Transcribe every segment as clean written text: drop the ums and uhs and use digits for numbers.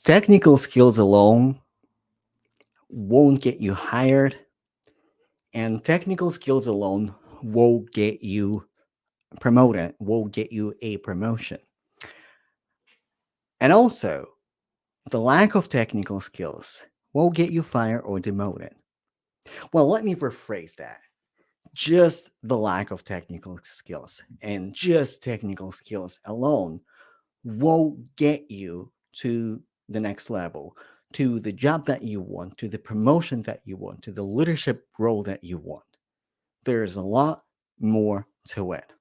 Technical skills alone won't get you hired, and technical skills alone won't get you promoted, won't get you a promotion. And also, the lack of technical skills won't get you fired or demoted. Well, let me rephrase that. Just the lack of technical skills and just technical skills alone won't get you to the next level, to the job that you want, to the promotion that you want, to the leadership role that you want. There's a lot more to it.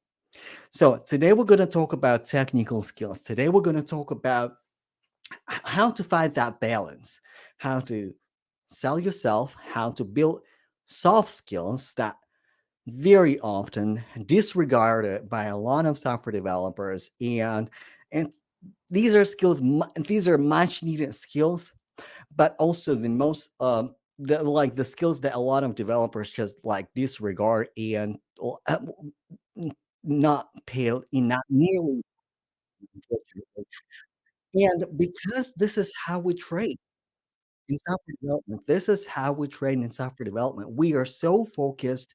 So, today we're going to talk about technical skills. Today we're going to talk about how to find that balance, how to sell yourself, how to build soft skills that very often disregarded by a lot of software developers, and these are skills, these are much needed skills, but also the most the skills that a lot of developers just like disregard and n- not pay not nearly, unfortunately. And because this is how we train in software development, this is how we train in software development. We are so focused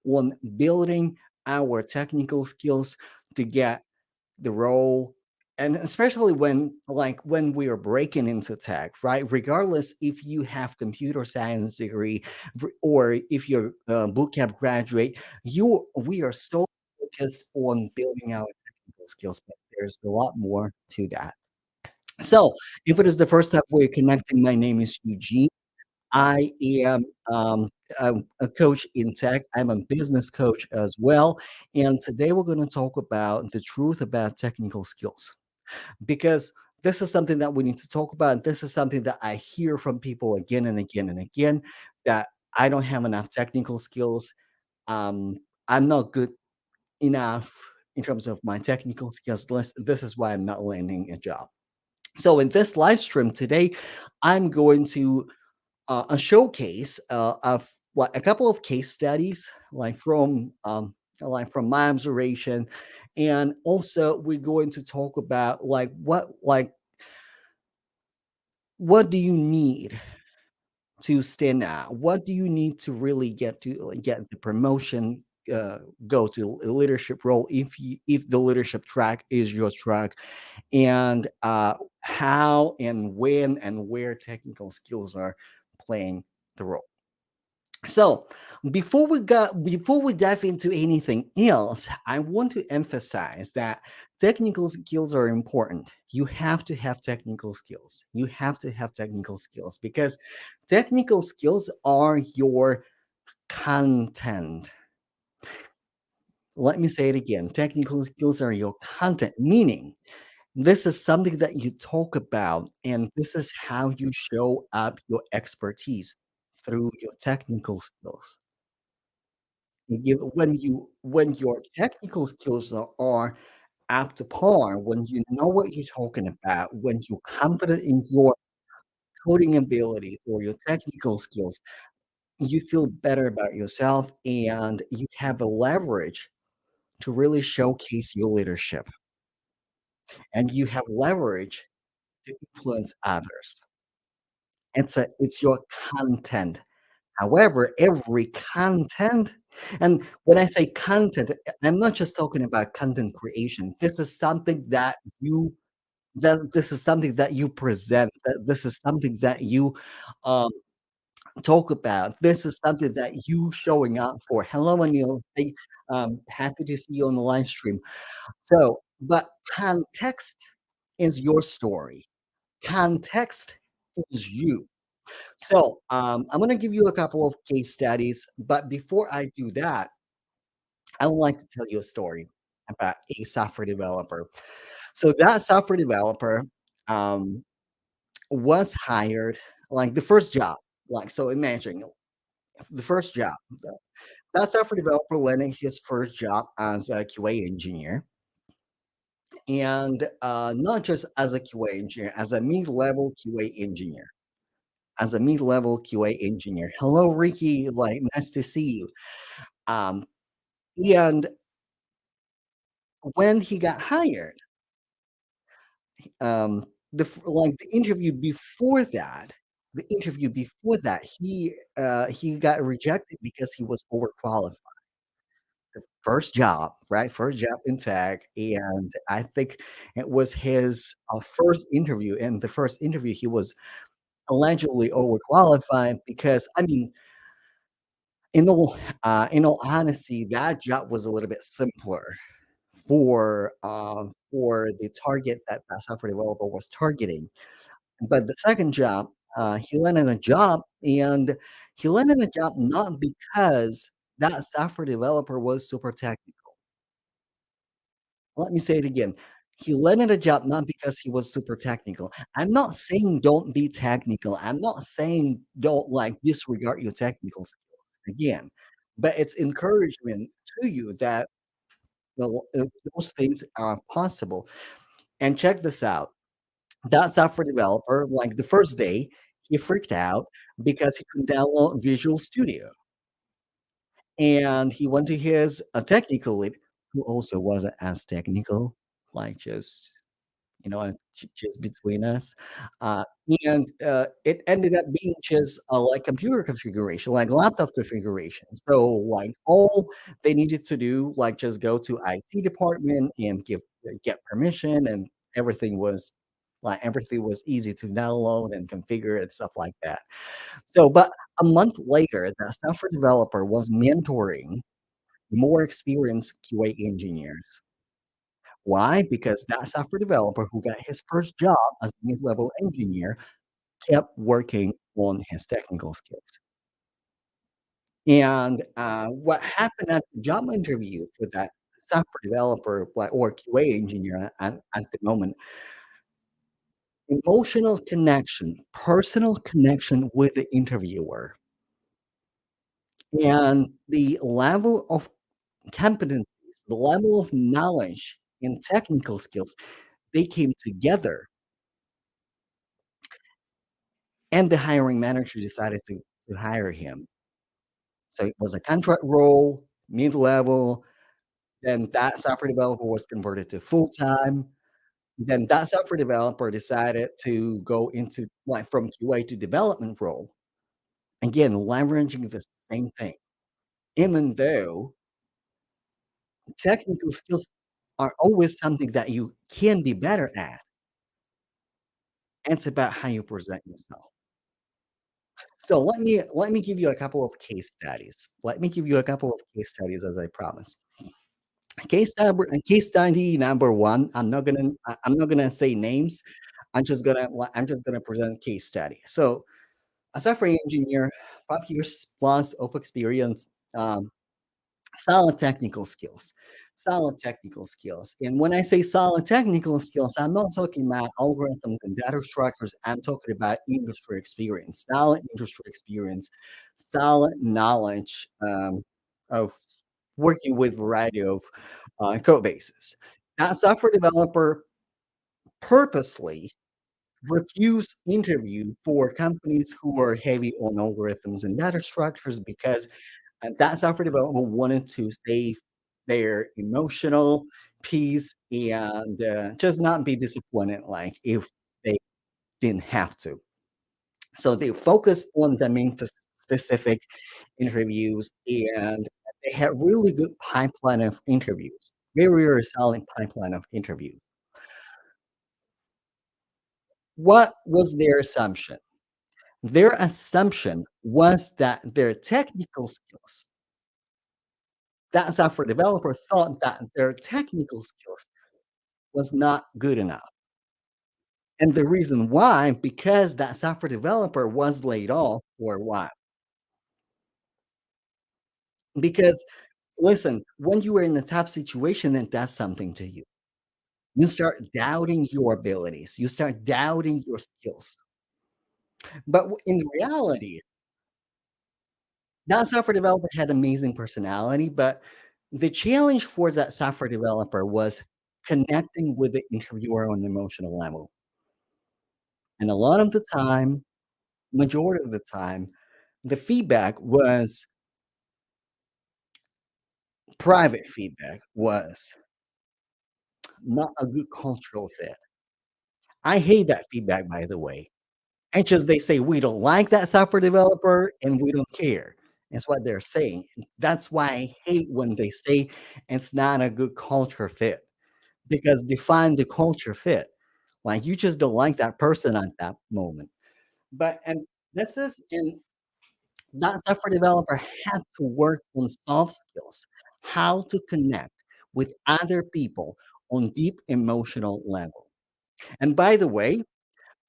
on building our technical skills to get the role, and especially when we are breaking into tech, right? Regardless if you have computer science degree or if you're a boot camp graduate, you we are so focused on building our technical skills, but there's a lot more to that. So if it is the first time we're connecting, my name is Eugene. I am a coach in tech. I'm a business coach as well. And today we're going to talk about the truth about technical skills, because this is something that we need to talk about. This is something that I hear from people again and again and again, that I don't have enough technical skills. Um, I'm not good enough in terms of my technical skills. This is why I'm not landing a job. So in this live stream today, I'm going to a showcase of like a couple of case studies, like from my observation, and also we're going to talk about what do you need to stand out? What do you need to really get to get the promotion? Go to a leadership role if the leadership track is your track, and how and when and where technical skills are playing the role. So before we dive into anything else, I want to emphasize that technical skills are important. You have to have technical skills. You have to have technical skills because technical skills are your content. Let me say it again. Technical skills are your content, meaning this is something that you talk about, and this is how you show up your expertise through your technical skills. When your technical skills are up to par, when you know what you're talking about, when you're confident in your coding abilities or your technical skills, you feel better about yourself and you have a leverage to really showcase your leadership, and you have leverage to influence others. It's your content. However, every content, and when I say content, I'm not just talking about content creation. This is something that you present, that this is something that you, um, talk about. This is something that you showing up for. Hello, Anil. Hey, happy to see you on the live stream. So, but context is your story. Context is you. So, I'm gonna give you a couple of case studies, but before I do that, I would like to tell you a story about a software developer. So that software developer, um, was hired, like the first job. Like, so imagine the first job. That software developer landed his first job as a QA engineer, and not just as a QA engineer, as a mid-level QA engineer. As a mid-level QA engineer. Hello, Ricky. Like, nice to see you. Um, and when he got hired, the interview before that, he got rejected because he was overqualified. First job, right? First job in tech, and I think it was his, first interview. In the first interview, he was allegedly overqualified because, I mean, in all honesty, that job was a little bit simpler for the target that that software developer was targeting. But the second job, he landed a job, and he landed a job not because that software developer was super technical. Let me say it again. He landed a job not because he was super technical. I'm not saying don't be technical. I'm not saying don't, like, disregard your technical skills, again, but it's encouragement to you that, well, those things are possible. And check this out. That software developer, like, the first day, he freaked out because he couldn't download Visual Studio, and he went to his, technical lead, who also wasn't as technical, like, just, just between us, uh, and, it ended up being just, like, computer configuration, like laptop configuration. So, like, all they needed to do, like, just go to IT department and get permission, and everything was easy to download and configure and stuff like that. So, but a month later, the software developer was mentoring more experienced QA engineers. Why? Because that software developer who got his first job as a mid-level engineer kept working on his technical skills. And, what happened at the job interview for that software developer, like, or QA engineer at the moment, emotional connection, personal connection with the interviewer, and the level of competencies, the level of knowledge and technical skills, they came together, and the hiring manager decided to hire him. So it was a contract role, mid-level, then that software developer was converted to full-time, then that software developer decided to go into, like, from QA to development role, again, leveraging the same thing. Even though technical skills are always something that you can be better at, it's about how you present yourself. So let me give you a couple of case studies. Let me give you a couple of case studies as I promised. Case study number 1, I'm not gonna say names. I'm just gonna present case study. So, a software engineer, 5 years plus of experience, um, solid technical skills. Solid technical skills. And when I say solid technical skills, I'm not talking about algorithms and data structures. I'm talking about industry experience, solid industry experience, solid knowledge, of working with variety of, code bases. That software developer purposely refused interview for companies who are heavy on algorithms and data structures because, that software development wanted to save their emotional peace and, just not be disappointed, like, if they didn't have to. So they focused on the main specific interviews, and they had really good pipeline of interviews, very, very solid pipeline of interviews. What was their assumption? Their assumption was that their technical skills, that software developer thought that their technical skills was not good enough. And the reason why, because that software developer was laid off for why? Because listen, when you are in a tough situation, it does something to you. You start doubting your abilities, you start doubting your skills. But in reality, that software developer had amazing personality, but the challenge for that software developer was connecting with the interviewer on an emotional level. And a lot of the time, majority of the time, the feedback was private feedback was not a good cultural fit. I hate that feedback, by the way. It's just they say, "We don't like that software developer, and we don't care." That's what they're saying. That's why I hate when they say it's not a good culture fit, because define the culture fit. Like, you just don't like that person at that moment. But and this is and that software developer had to work on soft skills, how to connect with other people on deep emotional level. And by the way,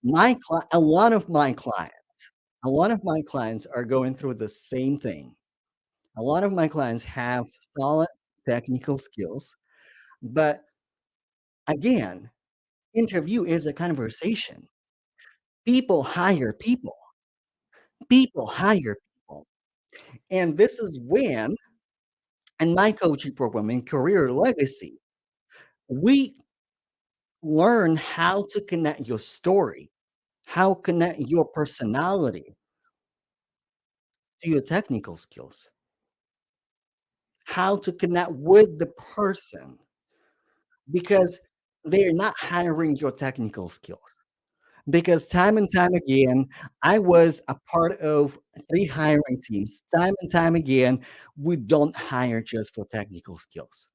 a lot of my clients are going through the same thing. A lot of my clients have solid technical skills, but again, interview is a conversation. People hire people. People hire people. And this is when, in my coaching program in Career Legacy, we learn how to connect your story, how connect your personality to your technical skills, how to connect with the person, because they're not hiring your technical skills. Because time and time again, I was a part of 3 hiring teams. Time and time again, we don't hire just for technical skills.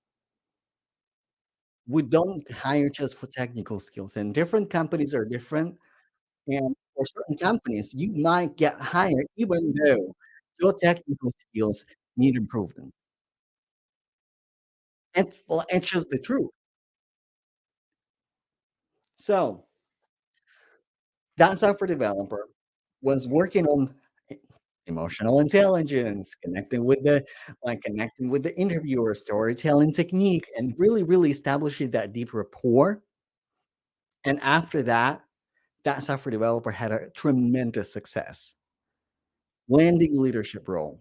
We don't hire just for technical skills, and different companies are different. And for certain companies, you might get hired even though your technical skills need improvement. And well, it's just the truth. So that software developer was working on emotional intelligence, connecting with the interviewer, storytelling technique, and really, really establishing that deep rapport. And after that, that software developer had a tremendous success, landing leadership role,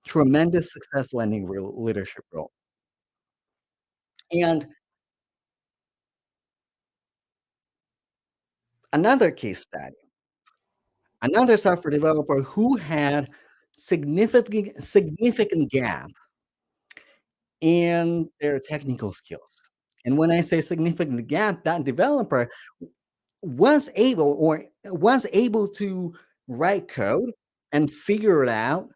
tremendous success landing leadership role. And another case study, another software developer who had significant gap in their technical skills. And when I say significant gap, that developer was able to write code and figure it out,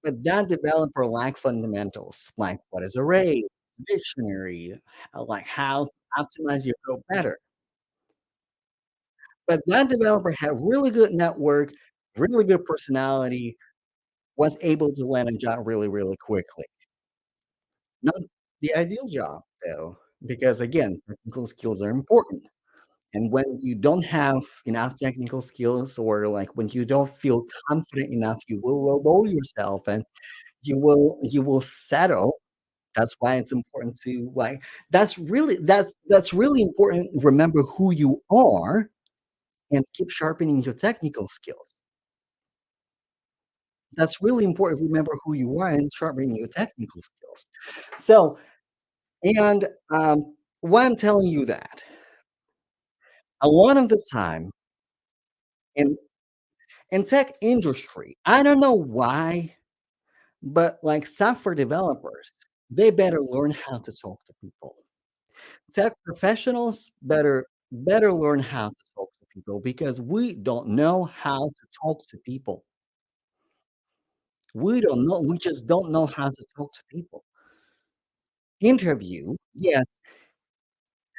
but that developer lacked fundamentals, like what is array, dictionary, like how to optimize your code better. But that developer had really good network, really good personality, was able to land a job really, really quickly. Not the ideal job, though, because again, technical skills are important. And when you don't have enough technical skills, or like when you don't feel confident enough, you will lowball yourself and you will settle. That's why it's important to like that's really important. Remember who you are and keep sharpening your technical skills. That's really important. Remember who you are and sharpening your technical skills. So, and why I'm telling you that, a lot of the time in tech industry, I don't know why, but like software developers, they better learn how to talk to people. Tech professionals better learn how to talk to people, because we don't know how to talk to people. We just don't know how to talk to people. Interview, yes,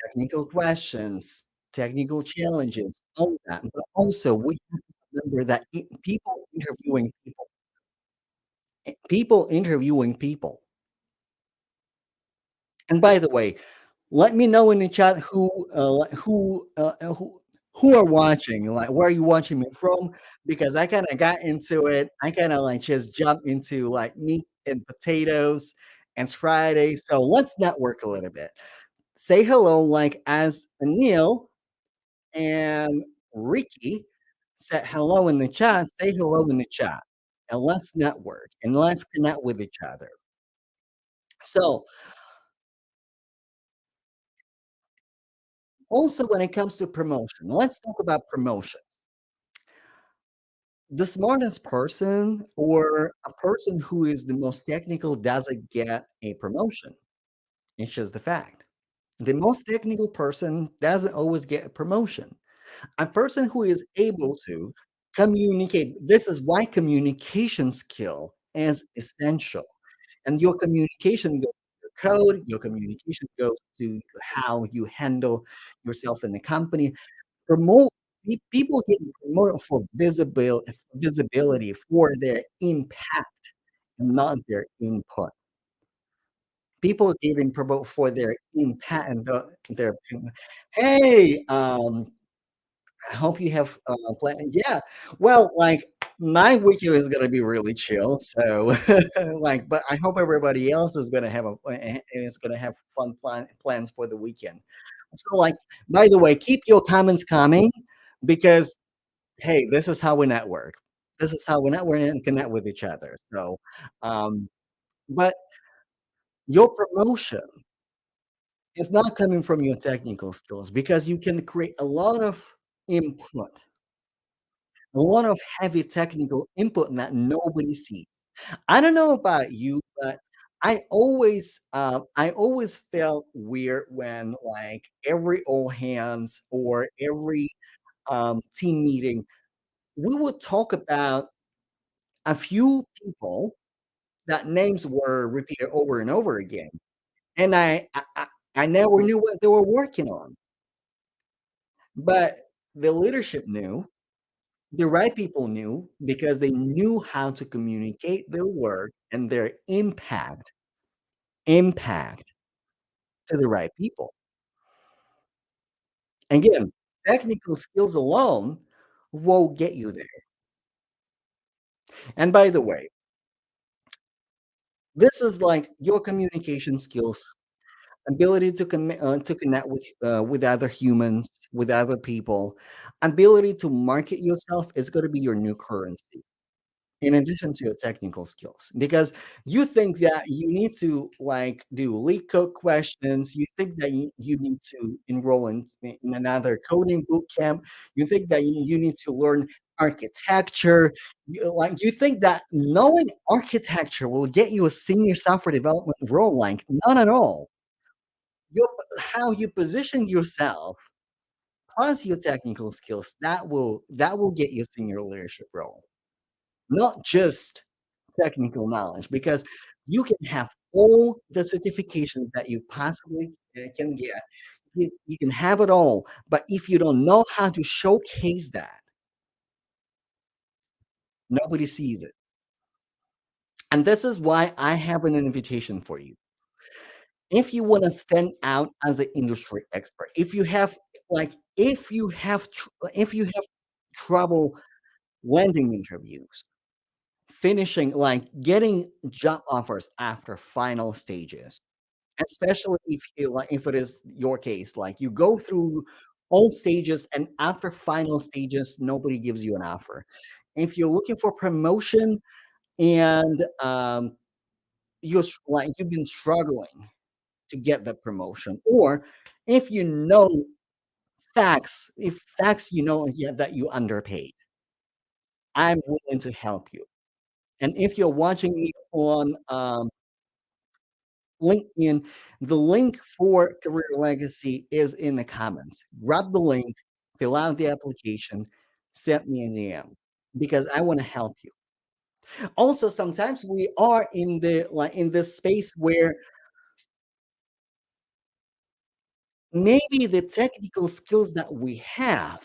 technical questions, technical challenges, all that, but also we have to remember that people interviewing people. And by the way, let me know in the chat who are watching, like, where are you watching me from? Because I kinda got into it. I kinda, like, just jumped into, like, meat and potatoes, and it's Friday, so let's network a little bit. Say hello, like, as Anil and Ricky said hello in the chat, say hello in the chat, and let's network, and let's connect with each other. So, also when it comes to promotion, let's talk about promotion. The smartest person, or a person who is the most technical, doesn't get a promotion. It's just the fact. The most technical person doesn't always get a promotion. A person who is able to communicate, this is why communication skill is essential. And your communication goes to your code, your communication goes to how you handle yourself in the company. Promote people get promoted for visibility for their impact and not their input. People getting promoted for their impact and their hey, I hope you have plan. Yeah, well, like my weekend is gonna be really chill. So, like, but I hope everybody else is gonna have is gonna have fun plans for the weekend. So, like, by the way, keep your comments coming because hey, this is how we network. This is how we network and connect with each other. So, um, but your promotion is not coming from your technical skills because you can create a lot of input, a lot of heavy technical input that nobody sees. I don't know about you, but I always felt weird when like every all hands or every team meeting, we would talk about a few people that names were repeated over and over again, and I never knew what they were working on, but the leadership knew, the right people knew because they knew how to communicate their work and their impact to the right people. Again, technical skills alone won't get you there. And by the way, this is like your communication skills, ability to connect with other humans, with other people, ability to market yourself is going to be your new currency. In addition to your technical skills, because you think that you need to like do leak code questions, you think that you need to enroll in another coding boot camp, you think that you need to learn architecture, you think that knowing architecture will get you a senior software development role, like not at all. Your, how you position yourself plus your technical skills that will get you a senior leadership role, not just technical knowledge, because you can have all the certifications that you possibly can get. You can have it all, but if you don't know how to showcase that, nobody sees it. And this is why I have an invitation for you. If you want to stand out as an industry expert, if you have like if you have trouble landing interviews, finishing like getting job offers after final stages, especially if it is your case, like you go through all stages and after final stages, nobody gives you an offer. If you're looking for promotion and like you've been struggling to get the promotion, or if you know if facts you know yeah, that you underpaid, I'm willing to help you. And if you're watching me on LinkedIn, the link for Career Legacy is in the comments. Grab the link, fill out the application, send me an DM because I want to help you. Also, sometimes we are in the like in this space where maybe the technical skills that we have,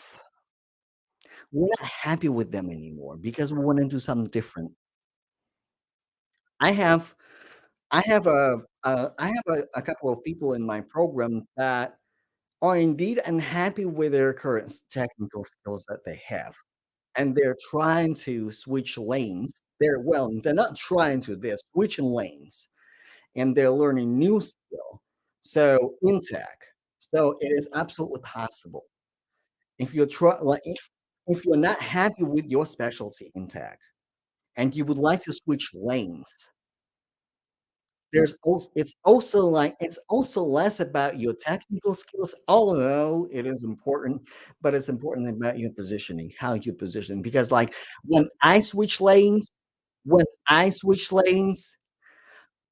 we're not happy with them anymore because we want to do something different. I have I have a couple of people in my program that are indeed unhappy with their current technical skills that they have, and they're trying to switch lanes. They're not trying to, they're switching lanes, and they're learning new skill. So in tech, so it is absolutely possible. If you're if you're not happy with your specialty in tech, and you would like to switch lanes, it's also less about your technical skills, although it is important, but it's important about your positioning, how you position. Because like when I switch lanes,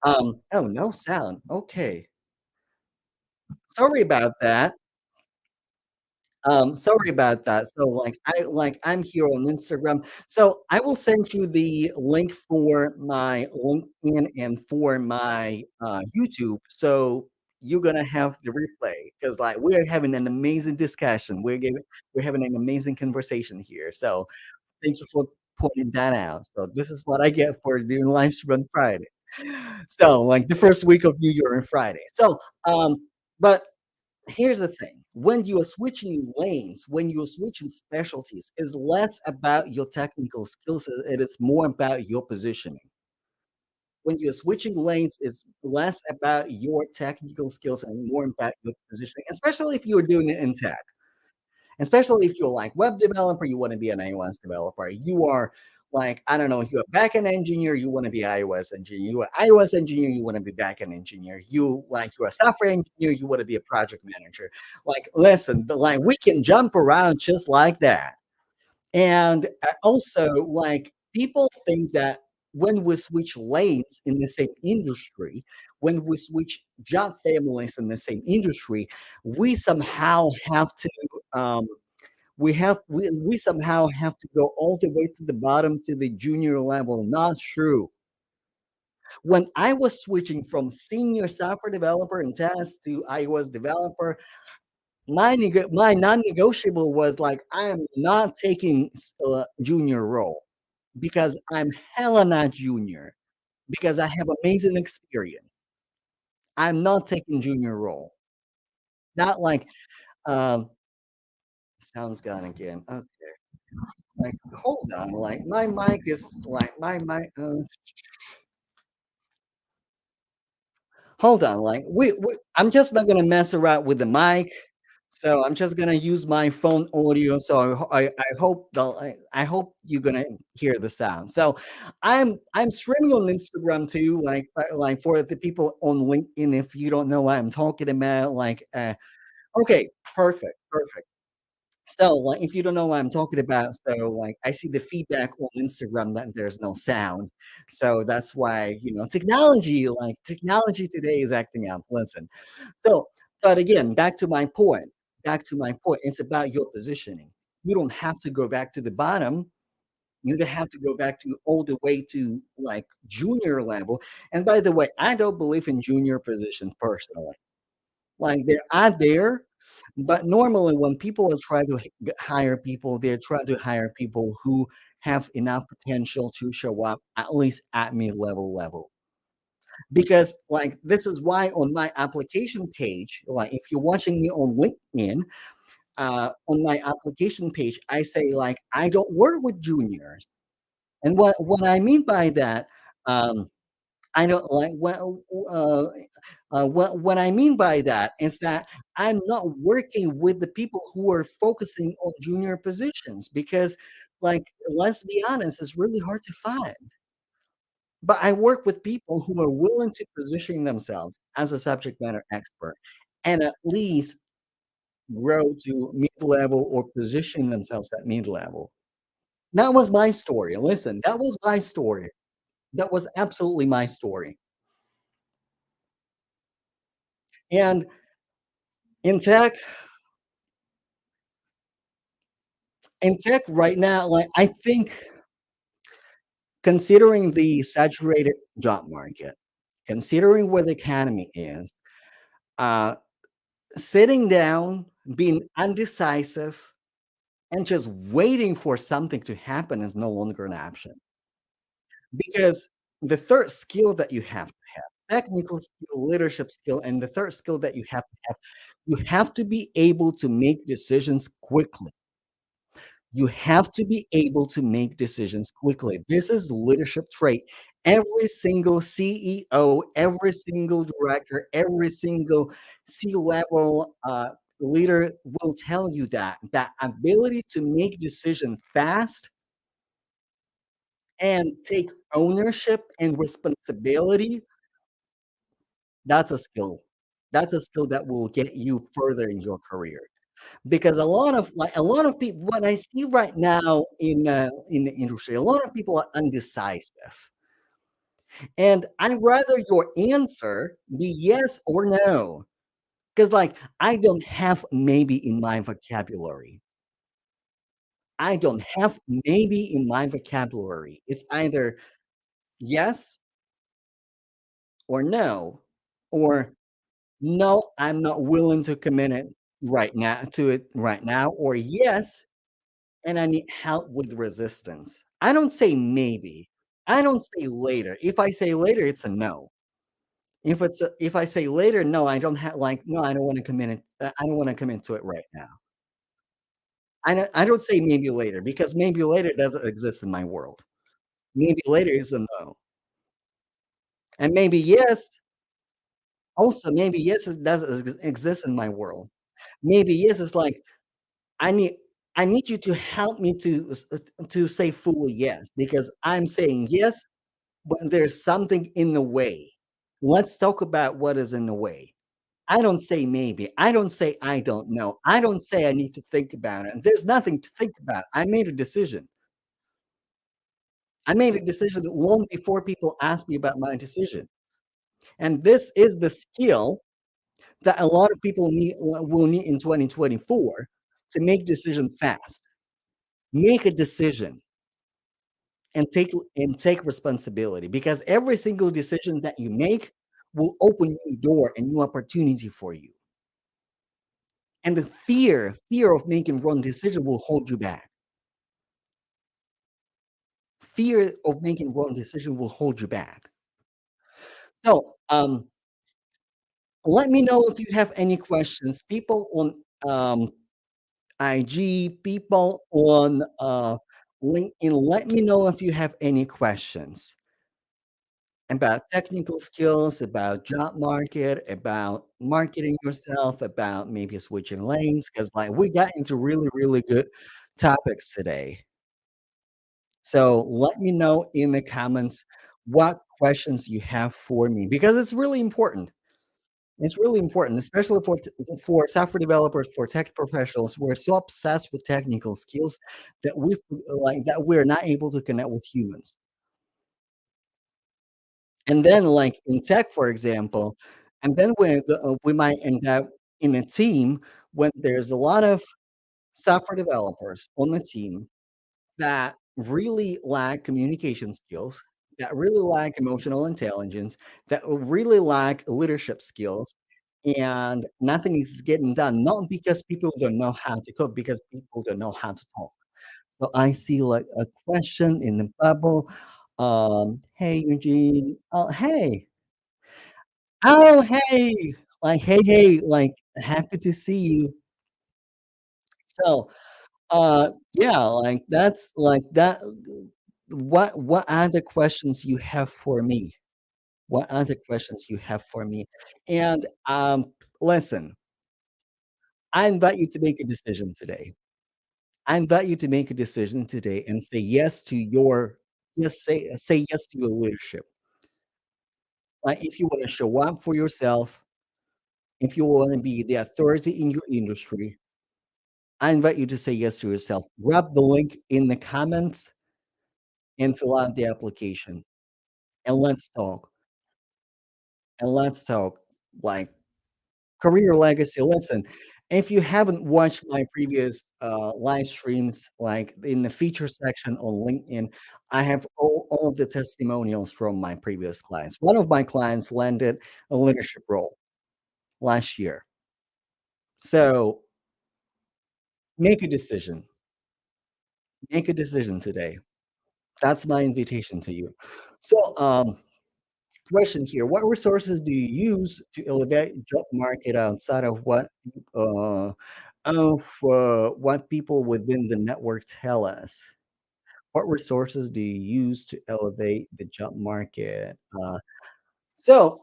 oh, no sound. Okay. Sorry about that. Sorry about that. So, I'm here on Instagram. So, I will send you the link for my LinkedIn and for my, YouTube, so you're gonna have the replay because, like, we're having an amazing discussion. We're having an amazing conversation here, so thank you for pointing that out. So, this is what I get for doing live stream on Friday. So, like, the first week of New Year on Friday. So, but here's the thing, when you are switching lanes, when you're switching specialties, is less about your technical skills, it is more about your positioning. When you're switching lanes, it's less about your technical skills and more about your positioning, especially if you're doing it in tech. Especially if you're like web developer, you want to be an iOS developer. You are like, I don't know, if you're a backend engineer, you want to be iOS engineer. You are iOS engineer, you want to be backend engineer. You're a software engineer, you want to be a project manager. Like, listen, but like we can jump around just like that. And also, like, people think that when we switch lanes in the same industry, when we switch job families in the same industry, we somehow have to we somehow have to go all the way to the bottom to the junior level. Not true. When I was switching from senior software developer and test to iOS developer, my non-negotiable was like I am not taking junior role because I'm hella not junior because I have amazing experience. I'm not taking junior role. Not like sounds gone again. Like, hold on, like my mic is like my mic. Hold on, like I'm just not gonna mess around with the mic. So I'm just gonna use my phone audio. So I hope I hope you're gonna hear the sound. So I'm streaming on Instagram too, like for the people on LinkedIn. If you don't know what I'm talking about, okay, perfect. So, like, if you don't know what I'm talking about, so, like, I see the feedback on Instagram that there's no sound. So that's why, technology today is acting up. Listen. So, but again, back to my point, it's about your positioning. You don't have to go back to the bottom. You don't have to go back to all the way to like junior level. And by the way, I don't believe in junior positions personally. Like they're out there, but normally when people are trying to hire people, they're trying to hire people who have enough potential to show up at least at mid-level level. Because like this is why on my application page, like if you're watching me on LinkedIn, on my application page, I say like I don't work with juniors. And what I mean by that, um, I don't like what I mean by that is that I'm not working with the people who are focusing on junior positions because, like, let's be honest, it's really hard to find. But I work with people who are willing to position themselves as a subject matter expert and at least grow to mid-level or position themselves at mid-level. That was my story. Listen, that was my story. That was absolutely my story. And in tech in tech right now, like, I think considering the saturated job market, considering where the economy is, uh, sitting down, being undecisive, and just waiting for something to happen is no longer an option. Because the third skill that you have to have, technical skill, leadership skill, and the third skill that you have to be able to make decisions quickly. You have to be able to make decisions quickly. This is leadership trait. Every single CEO, every single director, every single C-level leader will tell you that that ability to make decisions fast and take ownership and responsibility, that's a skill. That's a skill that will get you further in your career. Because a lot of people what I see right now in the industry, a lot of people are undecisive. And I'd rather your answer be yes or no. 'Cause, like, I don't have maybe in my vocabulary. I don't have maybe in my vocabulary. It's either yes or no, or no, I'm not willing to commit it right now, or yes, and I need help with resistance. I don't say maybe. I don't say later. If I say later, it's a no. If I say later, no, I don't have like, no, I don't wanna commit it I don't wanna commit to it right now. I don't say maybe later because maybe later doesn't exist in my world. Maybe later is a no. And maybe yes, also maybe yes, it doesn't exist in my world. Maybe yes is like, I need I need you to help me to say fully yes, because I'm saying yes, but there's something in the way. Let's talk about what is in the way. I don't say maybe. I don't say I don't know. I don't say I need to think about it. There's nothing to think about. I made a decision. I made a decision long before people asked me about my decision. And this is the skill that a lot of people will need in 2024 to make decision fast. Make a decision and take responsibility, because every single decision that you make will open new door and new opportunity for you. And the fear of making wrong decision will hold you back. Fear of making wrong decision will hold you back. So, let me know if you have any questions. People on IG, people on LinkedIn, let me know if you have any questions about technical skills, about job market, about marketing yourself, about maybe switching lanes. Because like we got into really, really good topics today. So let me know in the comments what questions you have for me, because it's really important. It's really important, especially for software developers, for tech professionals. We're so obsessed with technical skills that we're not able to connect with humans. And then, like in tech, for example, and then we might end up in a team when there's a lot of software developers on the team that really lack communication skills, that really lack emotional intelligence, that really lack leadership skills, and nothing is getting done, not because people don't know how to code, because people don't know how to talk. So I see like a question in the bubble. Hey Eugene. Oh, hey. Oh, hey. Like, hey, like happy to see you. So yeah, like that's like that. What are the questions you have for me? What are the questions you have for me? And listen, I invite you to make a decision today. I invite you to make a decision today and say yes to your say yes to your leadership. Like if you want to show up for yourself, if you want to be the authority in your industry, I invite you to say yes to yourself. Grab the link in the comments and fill out the application. And let's talk. And let's talk like career legacy. Listen, if you haven't watched my previous live streams, like in the feature section on LinkedIn, I have all of the testimonials from my previous clients. One of my clients landed a leadership role last year. So make a decision. Make a decision today. That's my invitation to you. So, question here: what resources do you use to elevate job market outside of what people within the network tell us? What resources do you use to elevate the job market? So,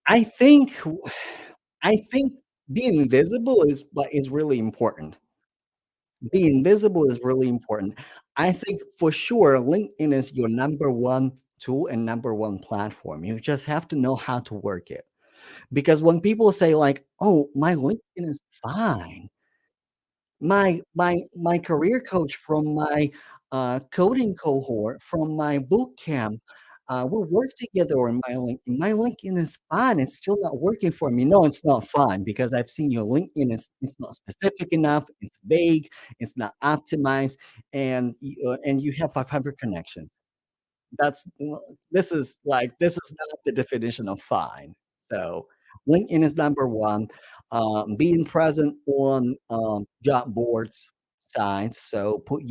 I think I think being visible is really important. Being visible is really important. I think for sure LinkedIn is your number one tool and number one platform. You just have to know how to work it. Because when people say like, "Oh, my LinkedIn is fine. My career coach from my coding cohort from my boot camp. We work together on my LinkedIn is fine. It's still not working for me. No, it's not fine because I've seen your LinkedIn is it's not specific enough. It's vague. It's not optimized, and you have 500 connections. That's well, this is not the definition of fine. So, LinkedIn is number 1. Being present on, job boards sites, so put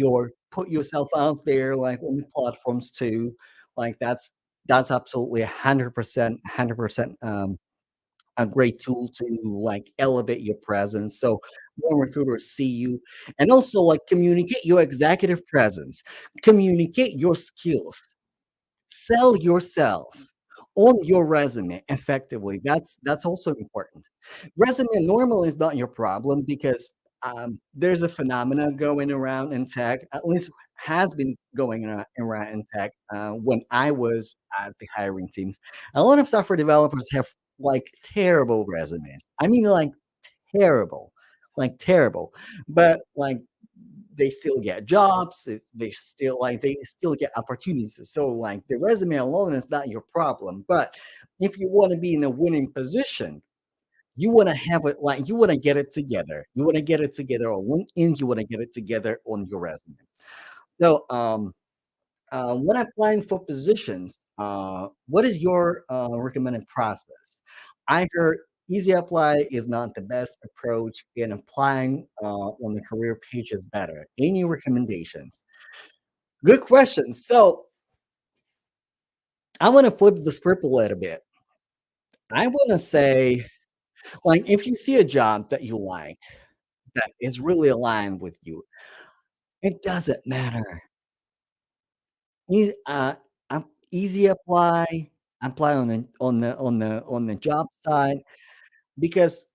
yourself out there, like, on the platforms too, like, that's absolutely 100%, a great tool to, like, elevate your presence, so more recruiters see you, and also, like, communicate your executive presence, communicate your skills. Sell yourself on your resume effectively. That's also important. Resume normally is not your problem because, there's a phenomena going around in tech, at least has been going around in tech, when I was at the hiring teams. A lot of software developers have, like, terrible resumes. I mean, terrible, terrible, but, they still get jobs, they still get opportunities, so, like, the resume alone is not your problem, but if you wanna be in a winning position, you wanna have it you wanna get it together. You wanna get it together on LinkedIn, you wanna get it together on your resume. So, when applying for positions, what is your, recommended process? I heard easy apply is not the best approach, and applying, on the career page is better. Any recommendations? Good question. So, I wanna flip the script a little bit. I wanna say, if you see a job that you like, that is really aligned with you, it doesn't matter. Eas easy apply on the job side, because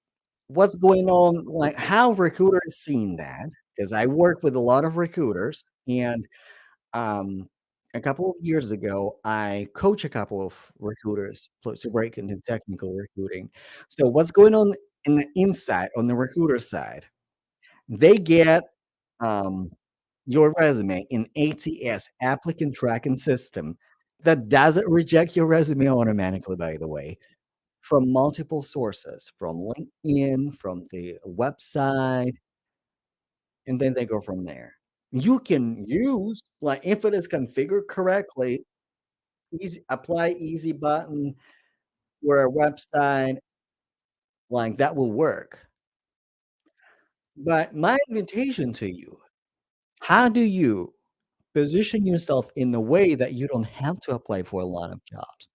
what's going on, how recruiters seeing that, because I work with a lot of recruiters, and, um, a couple of years ago, I coach a couple of recruiters to break into technical recruiting. So what's going on in the inside, on the recruiter side, they get, um, your resume in ATS, applicant tracking system, that doesn't reject your resume automatically, by the way, from multiple sources, from LinkedIn, from the website, and then they go from there. You can use, if it is configured correctly, easy apply easy button or a website, that will work. But my invitation to you, how do you position yourself in a way that you don't have to apply for a lot of jobs?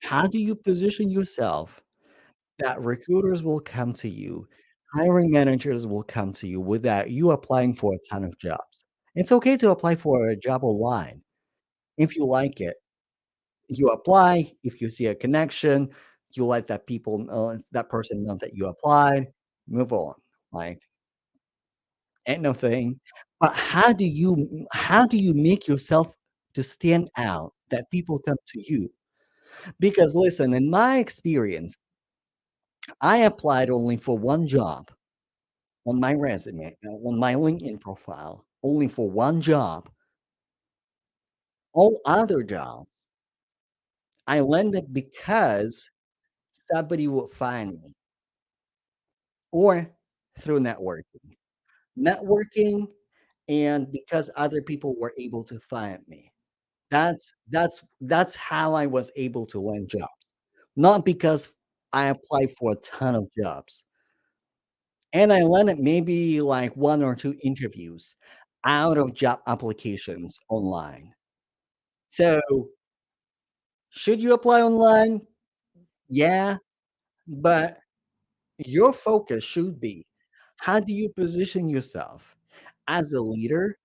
How do you position yourself that recruiters will come to you, hiring managers will come to you without you applying for a ton of jobs? It's okay to apply for a job online. If you like it, you apply. If you see a connection, you let that person know that you applied, move on. Like, ain't no thing. But how do you make yourself to stand out that people come to you? Because listen, in my experience, I applied only for one job on my resume, on my LinkedIn profile, only for one job. All other jobs, I landed because somebody would find me or through networking. Networking and because other people were able to find me. That's how I was able to land jobs, not because I applied for a ton of jobs. And I landed maybe, 1 or 2 interviews out of job applications online. So, should you apply online? Yeah, but your focus should be, how do you position yourself as a leader,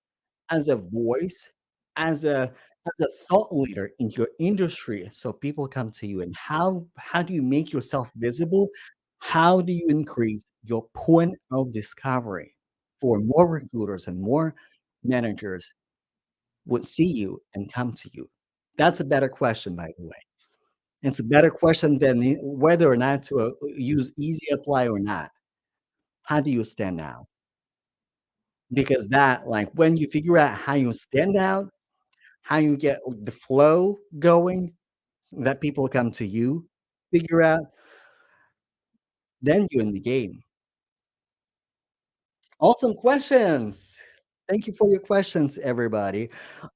as a voice, as a thought leader in your industry so people come to you, and how do you make yourself visible? How do you increase your point of discovery for more recruiters and more managers would see you and come to you? That's a better question, by the way. It's a better question than whether or not to, use easy apply or not. How do you stand out? because that, like, when you figure out how you stand out, how you get the flow going, so that people come to you, figure out, then you're in the game. Awesome questions. Thank you for your questions, everybody.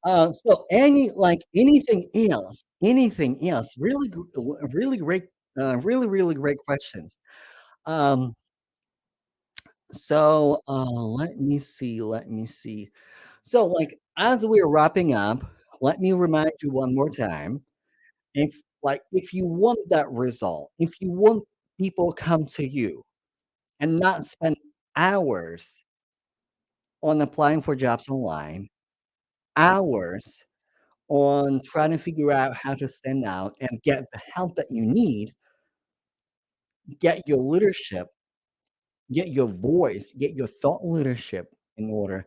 So anything else, really great, really great questions. Um, let me see. So, like, as we're wrapping up, let me remind you one more time. If you want that result, if you want people come to you and not spend hours on applying for jobs online, hours on trying to figure out how to stand out and get the help that you need, get your leadership, get your voice, get your thought leadership in order.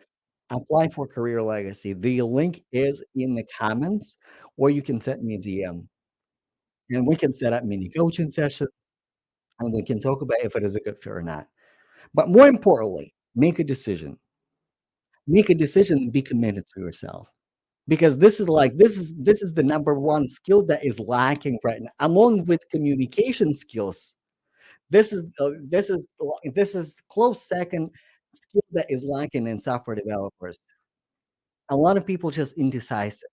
Apply for Career Legacy. The link is in the comments, or you can send me a DM and we can set up mini coaching sessions and we can talk about if it is a good fit or not. But more importantly, make a decision. Make a decision and be committed to yourself. Because this is the number one skill that is lacking right now, along with communication skills. This is close second skill that is lacking in software developers. A lot of people just indecisive,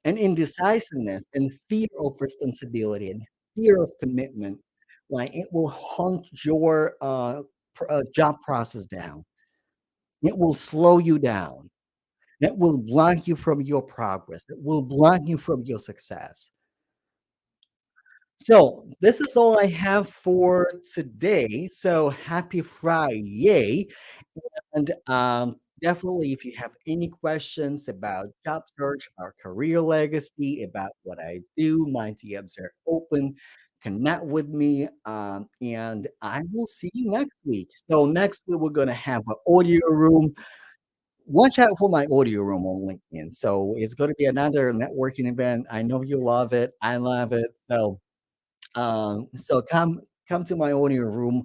and indecisiveness and fear of responsibility and fear of commitment, like it will hunt your job process down. It will slow you down. It will block you from your progress. It will block you from your success. So this is all I have for today. So happy Friday. And definitely, if you have any questions about job search, about career legacy, about what I do, my DMs are open. Connect with me, and I will see you next week. So next week we're gonna have an audio room. Watch out for my audio room on LinkedIn. So it's gonna be another networking event. I know you love it. I love it. So come to my audio room.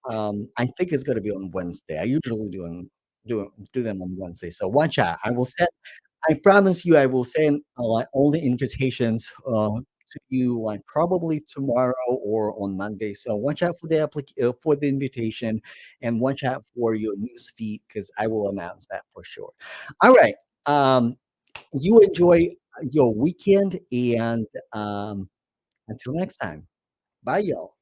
I think it's gonna be on Wednesday. I usually do them on Wednesday. So watch out. I promise you I will send like all the invitations to you like probably tomorrow or on Monday. So watch out for for the invitation and watch out for your news feed because I will announce that for sure. All right. Um, you enjoy your weekend and until next time. Bye y'all.